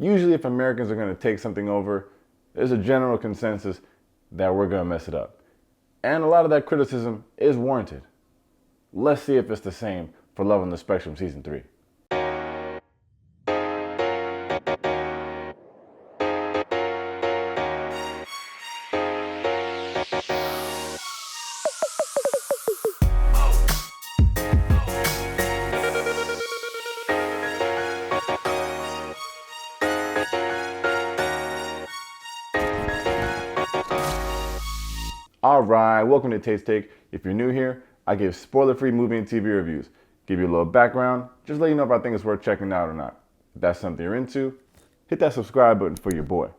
Usually if Americans are going to take something over, there's a general consensus that we're going to mess it up. And a lot of that criticism is warranted. Let's see if it's the same for Love on the Spectrum Season 3. Alright, welcome to Taste Take. If you're new here, I give spoiler-free movie and TV reviews. Give you a little background, just let you know if I think it's worth checking out or not. If that's something you're into, hit that subscribe button for your boy.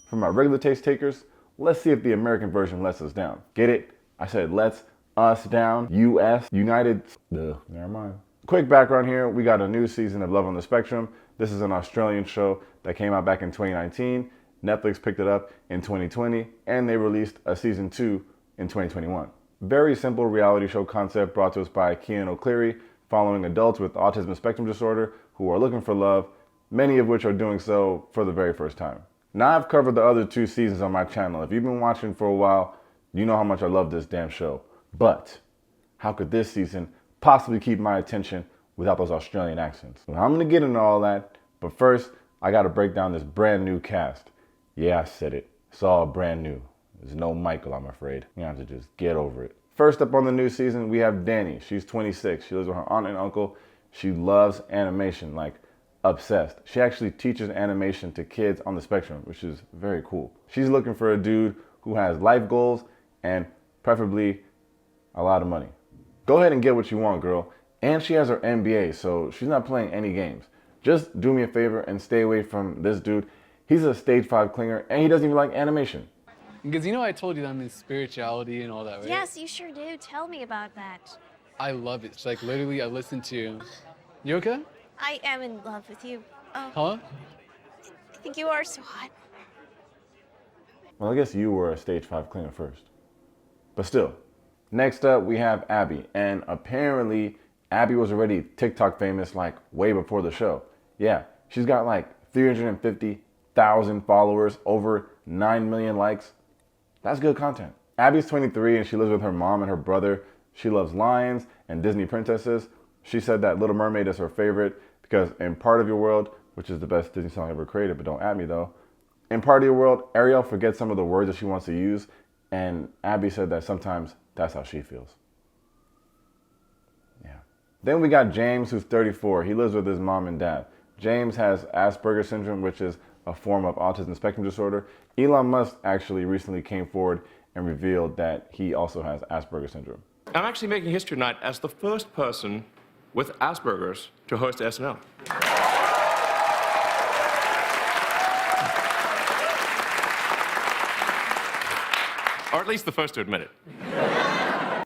For my regular taste takers, let's see if the American version lets us down. Get it? I said lets us down. US, United, never mind. Quick background here, we got a new season of Love on the Spectrum. This is an Australian show that came out back in 2019. Netflix picked it up in 2020, and they released a season 2 in 2021. Very simple reality show concept brought to us by Kean O'Cleary, following adults with autism spectrum disorder who are looking for love, many of which are doing so for the very first time. Now I've covered the other 2 seasons on my channel. If you've been watching for a while, you know how much I love this damn show. But how could this season possibly keep my attention without those Australian accents? Well, I'm gonna get into all that, but first I gotta break down this brand new cast. Yeah, I said it. It's all brand new. There's no Michael, I'm afraid. You have to just get over it. First up on the new season, we have Dani. She's 26. She lives with her aunt and uncle. She loves animation, like obsessed. She actually teaches animation to kids on the spectrum, which is very cool. She's looking for a dude who has life goals and preferably a lot of money. Go ahead and get what you want, girl. And she has her MBA, so she's not playing any games. Just do me a favor and stay away from this dude. He's a stage 5 clinger, and he doesn't even like animation. Because you know I told you that I'm in spirituality and all that, right? Yes, you sure do. Tell me about that. I love it. It's like literally I listen to... You okay? I am in love with you. Oh, Huh? I think you are so hot. Well, I guess you were a stage 5 clinger first. But still. Next up, we have Abby. And apparently, Abby was already TikTok famous like way before the show. Yeah, she's got like 350,000 followers, over 9 million likes. That's good content. Abby's 23 and she lives with her mom and her brother. She loves lions and Disney princesses. She said that Little Mermaid is her favorite because in Part of Your World, which is the best Disney song ever created, but don't at me though. In Part of Your World, Ariel forgets some of the words that she wants to use, and Abby said that sometimes that's how she feels. Yeah. Then we got James, who's 34. He lives with his mom and dad. James has Asperger's syndrome, which is a form of autism spectrum disorder. Elon Musk actually recently came forward and revealed that he also has Asperger's syndrome. I'm actually making history tonight as the first person with Asperger's to host SNL. Or at least the first to admit it.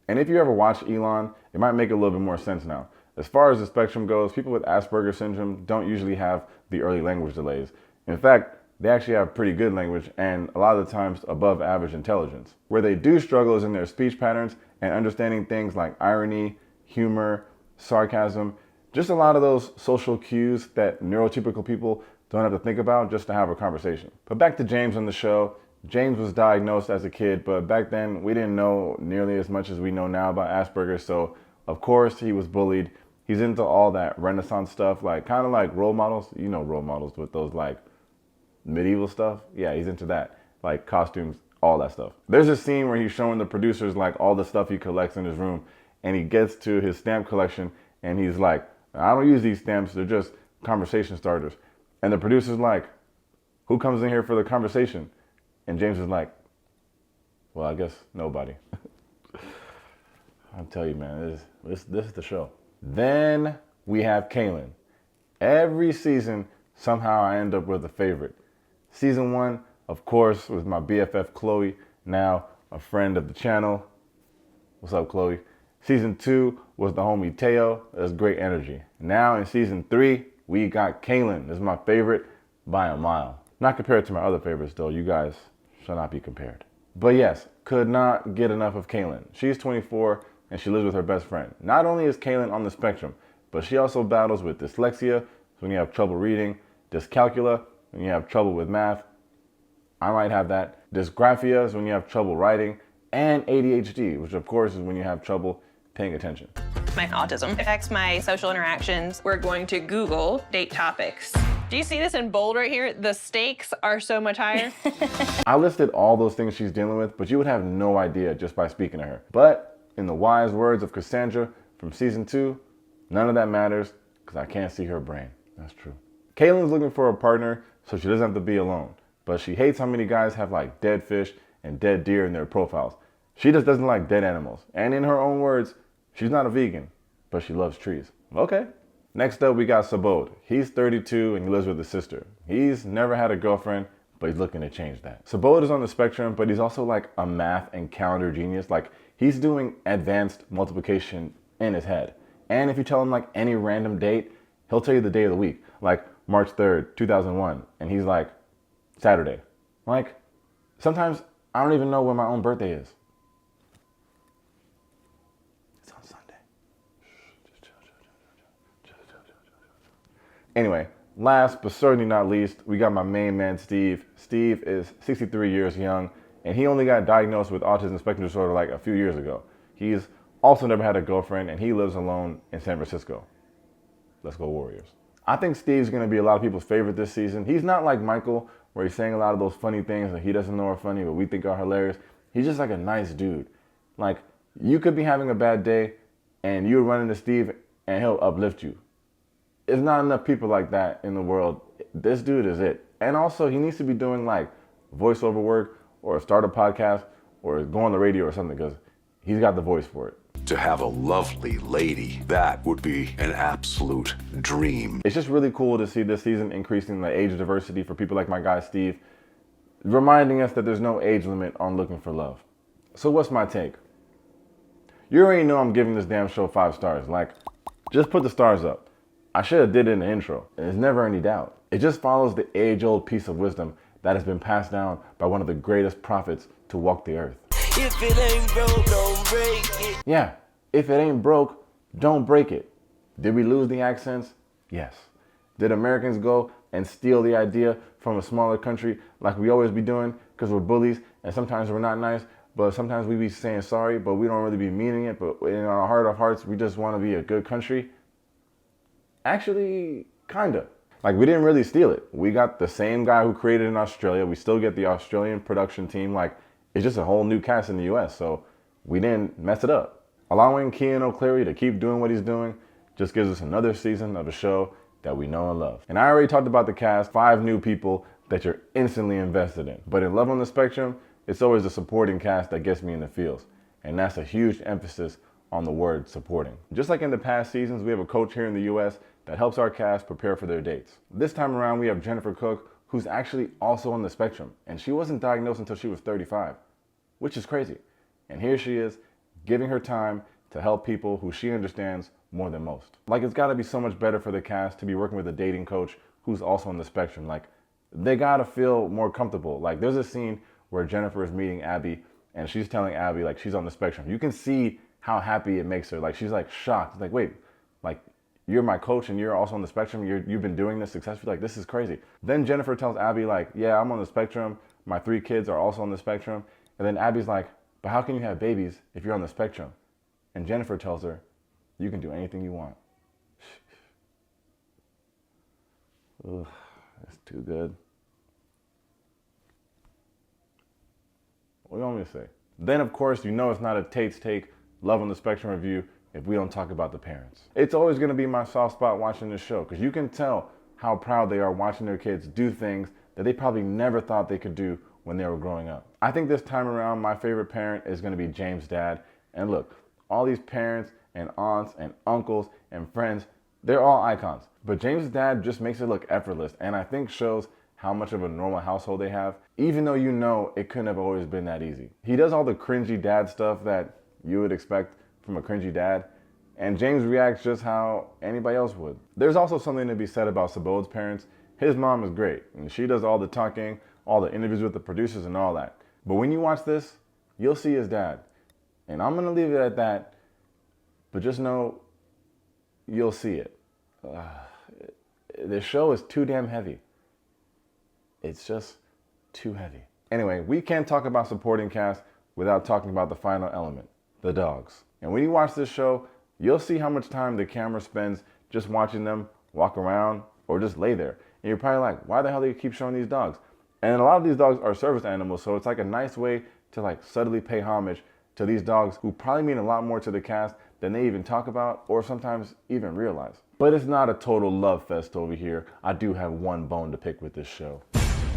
And if you ever watch Elon, it might make a little bit more sense now. As far as the spectrum goes, people with Asperger's syndrome don't usually have the early language delays. In fact, they actually have pretty good language and a lot of the times above average intelligence. Where they do struggle is in their speech patterns and understanding things like irony, humor, sarcasm, just a lot of those social cues that neurotypical people don't have to think about just to have a conversation. But back to James on the show. James was diagnosed as a kid, but back then we didn't know nearly as much as we know now about Asperger's, so of course he was bullied. He's into all that Renaissance stuff, like kind of like role models. You know role models with those like medieval stuff. Yeah, he's into that, like costumes, all that stuff. There's a scene where he's showing the producers like all the stuff he collects in his room, and he gets to his stamp collection and he's like, I don't use these stamps, they're just conversation starters. And the producer's like, who comes in here for the conversation? And James is like, well, I guess nobody. I'll tell you, man, this is the show. Then we have Kaitlyn. Every season, somehow I end up with a favorite. Season 1, of course, was my BFF Chloe, now a friend of the channel. What's up, Chloe? Season 2 was the homie Teo. That's great energy. Now in season 3, we got Kaitlyn. This is my favorite by a mile. Not compared to my other favorites though. You guys shall not be compared. But yes, could not get enough of Kaitlyn. She's 24 and she lives with her best friend. Not only is Kaitlyn on the spectrum, but she also battles with dyslexia, so when you have trouble reading, Dyscalculia, when you have trouble with math. I might have that. Dysgraphia is when you have trouble writing. And ADHD, which of course is when you have trouble paying attention. My autism affects my social interactions. We're going to Google date topics. Do you see this in bold right here? The stakes are so much higher. I listed all those things she's dealing with, but you would have no idea just by speaking to her. But in the wise words of Cassandra from season 2, none of that matters because I can't see her brain. That's true. Kaitlyn's looking for a partner so she doesn't have to be alone, but she hates how many guys have like dead fish and dead deer in their profiles. She just doesn't like dead animals. And in her own words, she's not a vegan, but she loves trees. Okay. Next up, we got Saber. He's 32 and he lives with his sister. He's never had a girlfriend, but he's looking to change that. Saber is on the spectrum, but he's also like a math and calendar genius. Like he's doing advanced multiplication in his head. And if you tell him like any random date, he'll tell you the day of the week. Like March 3rd, 2001. And he's like, Saturday. Like, sometimes I don't even know when my own birthday is. It's on Sunday. Anyway, last but certainly not least, we got my main man, Steve. Steve is 63 years young, and he only got diagnosed with autism spectrum disorder like a few years ago. He's also never had a girlfriend, and he lives alone in San Francisco. Let's go Warriors. I think Steve's gonna be a lot of people's favorite this season. He's not like Michael, where he's saying a lot of those funny things that he doesn't know are funny, but we think are hilarious. He's just like a nice dude. Like, you could be having a bad day, and you would run into Steve, and he'll uplift you. There's not enough people like that in the world. This dude is it. And also, he needs to be doing like voiceover work or start a podcast or go on the radio or something because he's got the voice for it. To have a lovely lady, that would be an absolute dream. It's just really cool to see this season increasing the age diversity for people like my guy Steve, reminding us that there's no age limit on looking for love. So what's my take? You already know I'm giving this damn show 5 stars. Like, just put the stars up. I should have did it in the intro. There's never any doubt. It just follows the age-old piece of wisdom that has been passed down by one of the greatest prophets to walk the earth. If it ain't broke, don't break it. Yeah, if it ain't broke, don't break it. Did we lose the accents? Yes. Did Americans go and steal the idea from a smaller country like we always be doing because we're bullies and sometimes we're not nice, but sometimes we be saying sorry, but we don't really be meaning it, but in our heart of hearts, we just want to be a good country? Actually, kinda. Like, we didn't really steal it. We got the same guy who created it in Australia. We still get the Australian production team. Like, it's just a whole new cast in the US, so we didn't mess it up. Allowing Kean O'Cleary to keep doing what he's doing just gives us another season of a show that we know and love. And I already talked about the cast, 5 new people that you're instantly invested in. But in Love on the Spectrum, it's always the supporting cast that gets me in the feels. And that's a huge emphasis on the word supporting. Just like in the past seasons, we have a coach here in the US that helps our cast prepare for their dates. This time around, we have Jennifer Cook, who's actually also on the spectrum, and she wasn't diagnosed until she was 35, which is crazy. And here she is, giving her time to help people who she understands more than most. Like, it's gotta be so much better for the cast to be working with a dating coach who's also on the spectrum. Like, they gotta feel more comfortable. Like, there's a scene where Jennifer is meeting Abby, and she's telling Abby, like, she's on the spectrum. You can see how happy it makes her. Like, she's like shocked. It's like, wait, like, you're my coach and you're also on the spectrum. You've been doing this successfully. Like, this is crazy. Then Jennifer tells Abby, like, yeah, I'm on the spectrum. My 3 kids are also on the spectrum. And then Abby's like, but how can you have babies if you're on the spectrum? And Jennifer tells her, you can do anything you want. Ugh, that's too good. What do you want me to say? Then, of course, you know it's not a Tate's Take Love on the Spectrum review if we don't talk about the parents. It's always gonna be my soft spot watching this show because you can tell how proud they are watching their kids do things that they probably never thought they could do when they were growing up. I think this time around, my favorite parent is gonna be James' dad. And look, all these parents and aunts and uncles and friends, they're all icons. But James' dad just makes it look effortless and I think shows how much of a normal household they have, even though you know it couldn't have always been that easy. He does all the cringy dad stuff that you would expect from a cringy dad, and James reacts just how anybody else would. There's also something to be said about Sabo's parents. His mom is great, and she does all the talking, all the interviews with the producers and all that. But when you watch this, you'll see his dad. And I'm gonna leave it at that, but just know you'll see it. this show is too damn heavy. It's just too heavy. Anyway, we can't talk about supporting cast without talking about the final element, the dogs. And when you watch this show, you'll see how much time the camera spends just watching them walk around or just lay there. And you're probably like, why the hell do you keep showing these dogs? And a lot of these dogs are service animals, so it's like a nice way to like subtly pay homage to these dogs who probably mean a lot more to the cast than they even talk about or sometimes even realize. But it's not a total love fest over here. I do have one bone to pick with this show.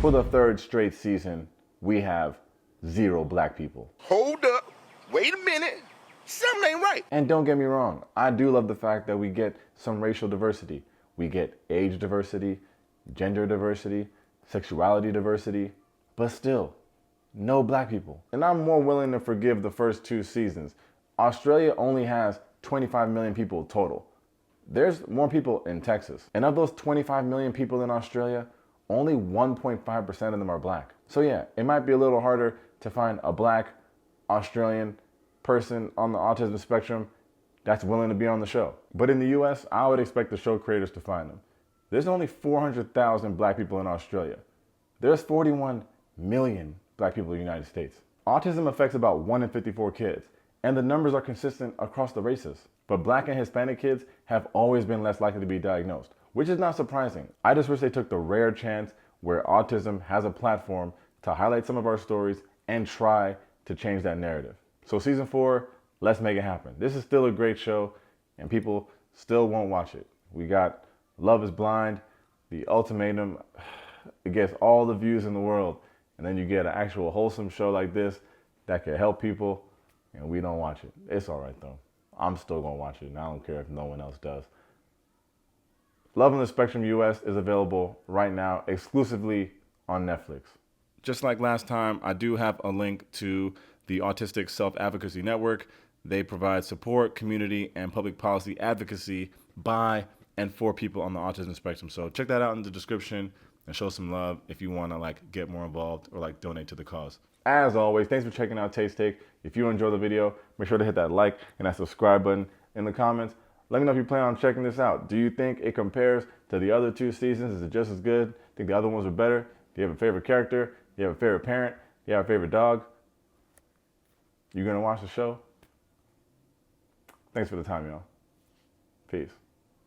For the third straight season, we have 0 black people. Hold up. Wait a minute. Something ain't right. And don't get me wrong, I do love the fact that we get some racial diversity. We get age diversity, gender diversity, sexuality diversity, but still, no black people. And I'm more willing to forgive the first 2 seasons. Australia only has 25 million people total. There's more people in Texas. And of those 25 million people in Australia, only 1.5% of them are black. So yeah, it might be a little harder to find a black Australian person on the autism spectrum that's willing to be on the show. But in the US, I would expect the show creators to find them. There's only 400,000 black people in Australia. There's 41 million black people in the United States. Autism affects about 1 in 54 kids, and the numbers are consistent across the races. But black and Hispanic kids have always been less likely to be diagnosed, which is not surprising. I just wish they took the rare chance where autism has a platform to highlight some of our stories and try to change that narrative. So season 4, let's make it happen. This is still a great show, and people still won't watch it. We got Love is Blind, The Ultimatum. It gets all the views in the world, and then you get an actual wholesome show like this that can help people, and we don't watch it. It's all right though. I'm still gonna watch it, and I don't care if no one else does. Love on the Spectrum US is available right now exclusively on Netflix. Just like last time, I do have a link to the Autistic Self-Advocacy Network. They provide support, community, and public policy advocacy by and for people on the autism spectrum. So check that out in the description and show some love if you want to like get more involved or like donate to the cause. As always, thanks for checking out Taste Take. If you enjoyed the video, make sure to hit that like and that subscribe button in the comments. Let me know if you plan on checking this out. Do you think it compares to the other 2 seasons? Is it just as good? Think the other ones were better? Do you have a favorite character? Do you have a favorite parent? Do you have a favorite dog? You gonna watch the show? Thanks for the time, y'all. Peace.